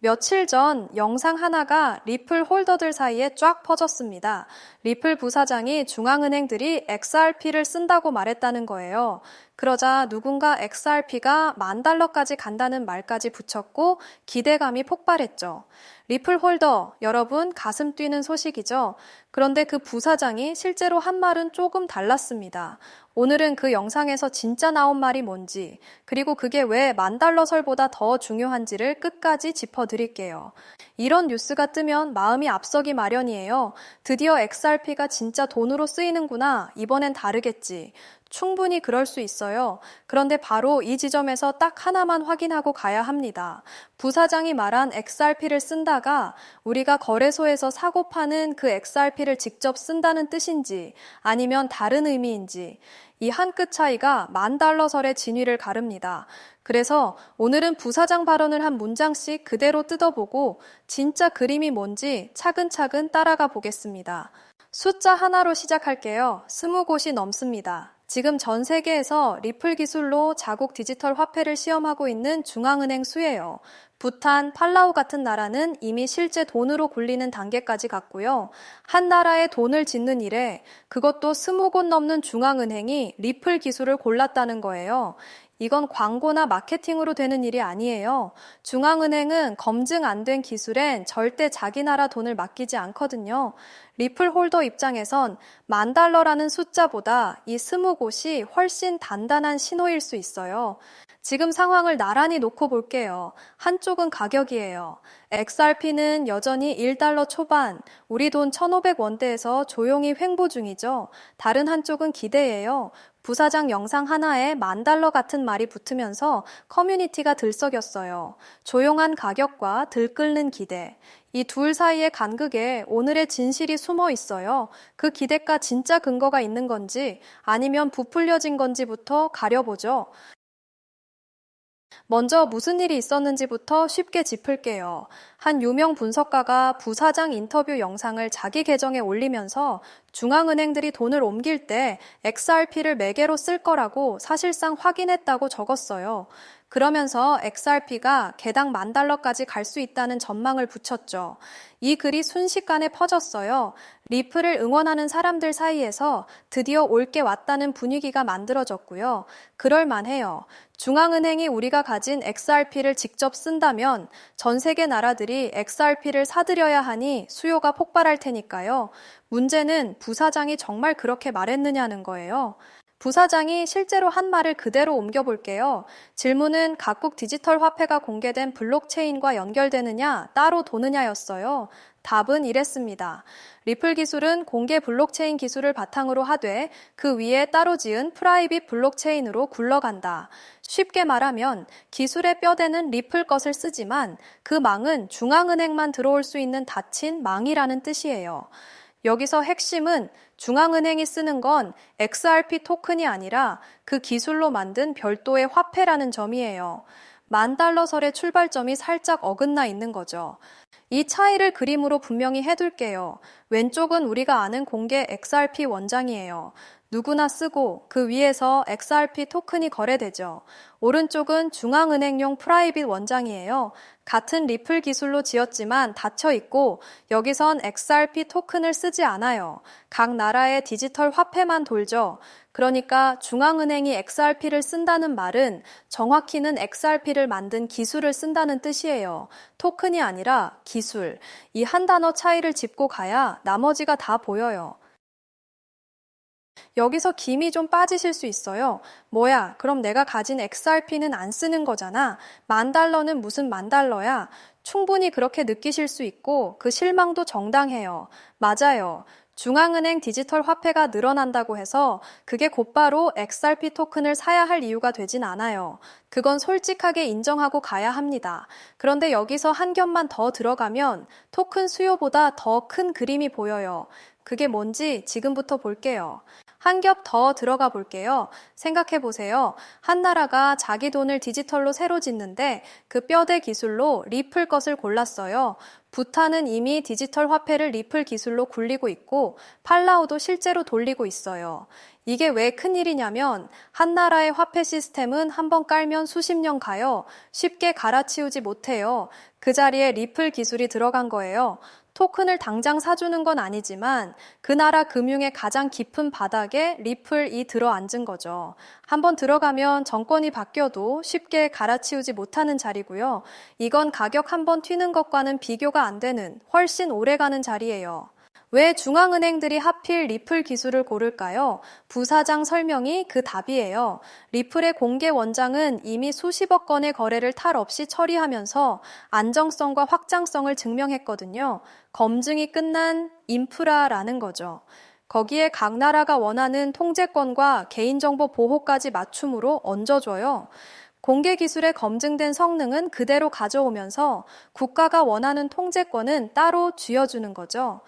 며칠 전 영상 하나가 리플 홀더들 사이에 쫙 퍼졌습니다. 리플 부사장이 중앙은행들이 XRP를 쓴다고 말했다는 거예요. 그러자 누군가 XRP가 $10,000까지 간다는 말까지 붙였고 기대감이 폭발했죠. 리플 홀더, 여러분 가슴 뛰는 소식이죠. 그런데 그 부사장이 실제로 한 말은 조금 달랐습니다. 오늘은 그 영상에서 진짜 나온 말이 뭔지, 그리고 그게 왜 $10,000설보다 더 중요한지를 끝까지 짚어드릴게요. 이런 뉴스가 뜨면 마음이 앞서기 마련이에요. 드디어 XRP가 진짜 돈으로 쓰이는구나. 이번엔 다르겠지. 충분히 그럴 수 있어요. 그런데 바로 이 지점에서 딱 하나만 확인하고 가야 합니다. 부사장이 말한 XRP를 쓴다가 우리가 거래소에서 사고 파는 그 XRP를 직접 쓴다는 뜻인지 아니면 다른 의미인지 이 한 끗 차이가 $10,000설의 진위를 가릅니다. 그래서 오늘은 부사장 발언을 한 문장씩 그대로 뜯어보고 진짜 그림이 뭔지 차근차근 따라가 보겠습니다. 숫자 하나로 시작할게요. 20곳이 넘습니다. 지금 전 세계에서 리플 기술로 자국 디지털 화폐를 시험하고 있는 중앙은행 수예요. 부탄, 팔라우 같은 나라는 이미 실제 돈으로 굴리는 단계까지 갔고요. 한 나라의 돈을 짓는 일에 그것도 20곳 넘는 중앙은행이 리플 기술을 골랐다는 거예요. 이건 광고나 마케팅으로 되는 일이 아니에요. 중앙은행은 검증 안 된 기술엔 절대 자기 나라 돈을 맡기지 않거든요. 리플 홀더 입장에선 $10,000라는 숫자보다 이 20곳이 훨씬 단단한 신호일 수 있어요. 지금 상황을 나란히 놓고 볼게요. 한쪽은 가격이에요. XRP는 여전히 $1 초반, 우리 돈 1,500원대에서 조용히 횡보 중이죠. 다른 한쪽은 기대예요. 부사장 영상 하나에 $10,000 같은 말이 붙으면서 커뮤니티가 들썩였어요. 조용한 가격과 들끓는 기대. 이 둘 사이의 간극에 오늘의 진실이 숨어 있어요. 그 기대가 진짜 근거가 있는 건지 아니면 부풀려진 건지부터 가려보죠. 먼저 무슨 일이 있었는지부터 쉽게 짚을게요. 한 유명 분석가가 부사장 인터뷰 영상을 자기 계정에 올리면서 중앙은행들이 돈을 옮길 때 XRP를 매개로 쓸 거라고 사실상 확인했다고 적었어요. 그러면서 XRP가 개당 $10,000까지 갈 수 있다는 전망을 붙였죠. 이 글이 순식간에 퍼졌어요. 리플을 응원하는 사람들 사이에서 드디어 올 게 왔다는 분위기가 만들어졌고요. 그럴만해요. 중앙은행이 우리가 가진 XRP를 직접 쓴다면 전 세계 나라들이 XRP를 사들여야 하니 수요가 폭발할 테니까요. 문제는 부사장이 정말 그렇게 말했느냐는 거예요. 부사장이 실제로 한 말을 그대로 옮겨볼게요. 질문은 각국 디지털 화폐가 공개된 블록체인과 연결되느냐, 따로 도느냐였어요. 답은 이랬습니다. 리플 기술은 공개 블록체인 기술을 바탕으로 하되 그 위에 따로 지은 프라이빗 블록체인으로 굴러간다. 쉽게 말하면 기술의 뼈대는 리플 것을 쓰지만 그 망은 중앙은행만 들어올 수 있는 닫힌 망이라는 뜻이에요. 여기서 핵심은 중앙은행이 쓰는 건 XRP 토큰이 아니라 그 기술로 만든 별도의 화폐라는 점이에요. $10,000설의 출발점이 살짝 어긋나 있는 거죠. 이 차이를 그림으로 분명히 해둘게요. 왼쪽은 우리가 아는 공개 XRP 원장이에요. 누구나 쓰고 그 위에서 XRP 토큰이 거래되죠. 오른쪽은 중앙은행용 프라이빗 원장이에요. 같은 리플 기술로 지었지만 닫혀 있고 여기선 XRP 토큰을 쓰지 않아요. 각 나라의 디지털 화폐만 돌죠. 그러니까 중앙은행이 XRP를 쓴다는 말은 정확히는 XRP를 만든 기술을 쓴다는 뜻이에요. 토큰이 아니라 기술. 이 한 단어 차이를 짚고 가야 나머지가 다 보여요. 여기서 김이 좀 빠지실 수 있어요. 뭐야, 그럼 내가 가진 XRP는 안 쓰는 거잖아. $10,000는 무슨 $10,000야. 충분히 그렇게 느끼실 수 있고 그 실망도 정당해요. 맞아요. 중앙은행 디지털 화폐가 늘어난다고 해서 그게 곧바로 XRP 토큰을 사야 할 이유가 되진 않아요. 그건 솔직하게 인정하고 가야 합니다. 그런데 여기서 한 겹만 더 들어가면 토큰 수요보다 더 큰 그림이 보여요. 그게 뭔지 지금부터 볼게요. 한 겹 더 들어가 볼게요. 생각해 보세요. 한 나라가 자기 돈을 디지털로 새로 짓는데 그 뼈대 기술로 리플 것을 골랐어요. 부탄은 이미 디지털 화폐를 리플 기술로 굴리고 있고 팔라우도 실제로 돌리고 있어요. 이게 왜 큰일이냐면 한 나라의 화폐 시스템은 한번 깔면 수십 년 가요. 쉽게 갈아치우지 못해요. 그 자리에 리플 기술이 들어간 거예요. 토큰을 당장 사주는 건 아니지만 그 나라 금융의 가장 깊은 바닥에 리플이 들어앉은 거죠. 한번 들어가면 정권이 바뀌어도 쉽게 갈아치우지 못하는 자리고요. 이건 가격 한번 튀는 것과는 비교가 안 되는 훨씬 오래가는 자리예요. 왜 중앙은행들이 하필 리플 기술을 고를까요? 부사장 설명이 그 답이에요. 리플의 공개 원장은 이미 수십억 건의 거래를 탈 없이 처리하면서 안정성과 확장성을 증명했거든요. 검증이 끝난 인프라라는 거죠. 거기에 각 나라가 원하는 통제권과 개인정보 보호까지 맞춤으로 얹어줘요. 공개 기술의 검증된 성능은 그대로 가져오면서 국가가 원하는 통제권은 따로 쥐어주는 거죠.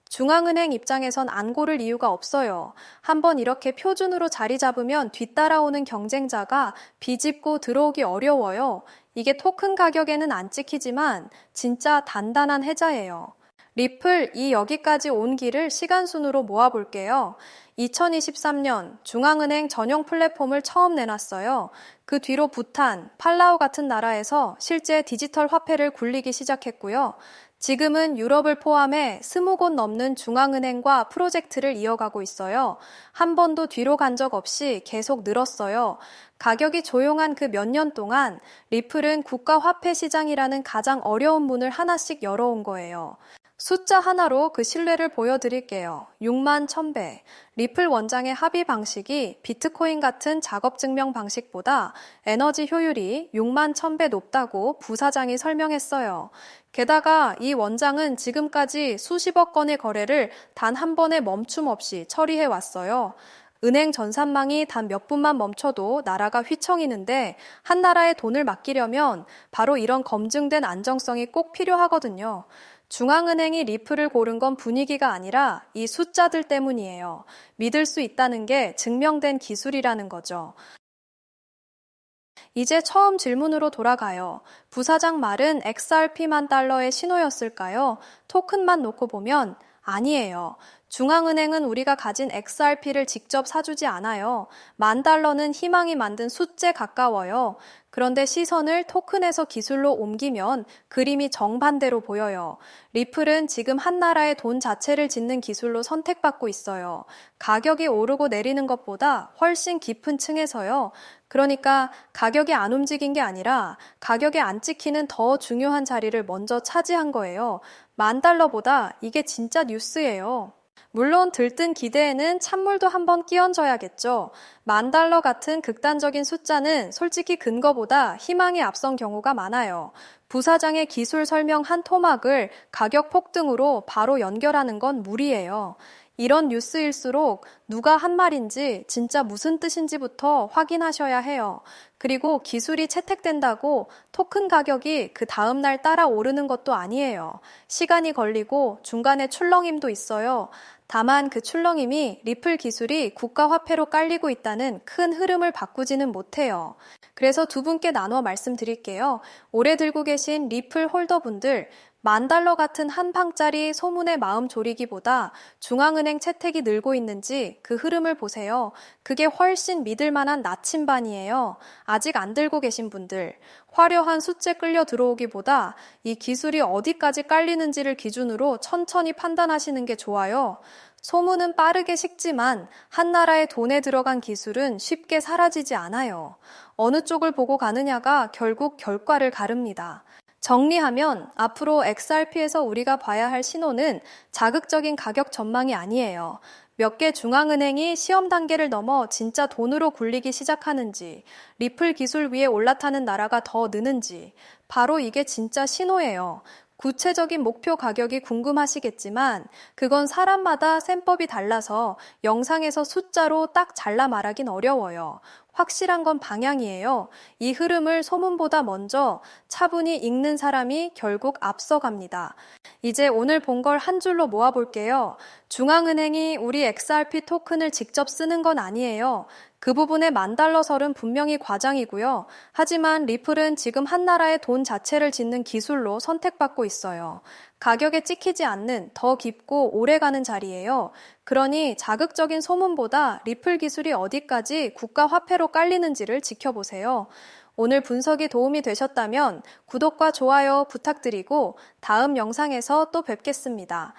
중앙은행 입장에선 안 고를 이유가 없어요. 한번 이렇게 표준으로 자리 잡으면 뒤따라오는 경쟁자가 비집고 들어오기 어려워요. 이게 토큰 가격에는 안 찍히지만 진짜 단단한 해자예요. 리플 여기까지 온 길을 시간순으로 모아볼게요. 2023년 중앙은행 전용 플랫폼을 처음 내놨어요. 그 뒤로 부탄, 팔라우 같은 나라에서 실제 디지털 화폐를 굴리기 시작했고요. 지금은 유럽을 포함해 20곳 넘는 중앙은행과 프로젝트를 이어가고 있어요. 한 번도 뒤로 간 적 없이 계속 늘었어요. 가격이 조용한 그 몇 년 동안 리플은 국가 화폐 시장이라는 가장 어려운 문을 하나씩 열어온 거예요. 숫자 하나로 그 신뢰를 보여드릴게요. 6만 1000배. 리플 원장의 합의 방식이 비트코인 같은 작업 증명 방식보다 에너지 효율이 6만 1000배 높다고 부사장이 설명했어요. 게다가 이 원장은 지금까지 수십억 건의 거래를 단 한 번에 멈춤 없이 처리해 왔어요. 은행 전산망이 단 몇 분만 멈춰도 나라가 휘청이는데 한 나라에 돈을 맡기려면 바로 이런 검증된 안정성이 꼭 필요하거든요. 중앙은행이 리플을 고른 건 분위기가 아니라 이 숫자들 때문이에요. 믿을 수 있다는 게 증명된 기술이라는 거죠. 이제 처음 질문으로 돌아가요. 부사장 말은 XRP만 달러의 신호였을까요? 토큰만 놓고 보면 아니에요. 중앙은행은 우리가 가진 XRP를 직접 사주지 않아요. $10,000는 희망이 만든 숫제 가까워요. 그런데 시선을 토큰에서 기술로 옮기면 그림이 정반대로 보여요. 리플은 지금 한 나라의 돈 자체를 짓는 기술로 선택받고 있어요. 가격이 오르고 내리는 것보다 훨씬 깊은 층에서요. 그러니까 가격이 안 움직인 게 아니라 가격에 안 찍히는 더 중요한 자리를 먼저 차지한 거예요. $10,000보다 이게 진짜 뉴스예요. 물론 들뜬 기대에는 찬물도 한번 끼얹어야겠죠. $10,000 같은 극단적인 숫자는 솔직히 근거보다 희망이 앞선 경우가 많아요. 부사장의 기술 설명 한 토막을 가격 폭등으로 바로 연결하는 건 무리예요. 이런 뉴스일수록 누가 한 말인지 진짜 무슨 뜻인지부터 확인하셔야 해요. 그리고 기술이 채택된다고 토큰 가격이 그 다음날 따라 오르는 것도 아니에요. 시간이 걸리고 중간에 출렁임도 있어요. 다만 그 출렁임이 리플 기술이 국가화폐로 깔리고 있다는 큰 흐름을 바꾸지는 못해요. 그래서 두 분께 나눠 말씀드릴게요. 오래 들고 계신 리플 홀더분들, $10,000 같은 한 방짜리 소문에 마음 졸이기보다 중앙은행 채택이 늘고 있는지 그 흐름을 보세요. 그게 훨씬 믿을 만한 나침반이에요. 아직 안 들고 계신 분들, 화려한 숫제 끌려 들어오기보다 이 기술이 어디까지 깔리는지를 기준으로 천천히 판단하시는 게 좋아요. 소문은 빠르게 식지만 한 나라의 돈에 들어간 기술은 쉽게 사라지지 않아요. 어느 쪽을 보고 가느냐가 결국 결과를 가릅니다. 정리하면 앞으로 XRP에서 우리가 봐야 할 신호는 자극적인 가격 전망이 아니에요. 몇 개 중앙은행이 시험 단계를 넘어 진짜 돈으로 굴리기 시작하는지, 리플 기술 위에 올라타는 나라가 더 느는지, 바로 이게 진짜 신호예요. 구체적인 목표 가격이 궁금하시겠지만 그건 사람마다 셈법이 달라서 영상에서 숫자로 딱 잘라 말하긴 어려워요. 확실한 건 방향이에요. 이 흐름을 소문보다 먼저 차분히 읽는 사람이 결국 앞서갑니다. 이제 오늘 본 걸 한 줄로 모아볼게요. 중앙은행이 우리 XRP 토큰을 직접 쓰는 건 아니에요. 그 부분의 $10,000 설은 분명히 과장이고요. 하지만 리플은 지금 한 나라의 돈 자체를 짓는 기술로 선택받고 있어요. 가격에 찍히지 않는 더 깊고 오래가는 자리예요. 그러니 자극적인 소문보다 리플 기술이 어디까지 국가 화폐로 깔리는지를 지켜보세요. 오늘 분석이 도움이 되셨다면 구독과 좋아요 부탁드리고 다음 영상에서 또 뵙겠습니다.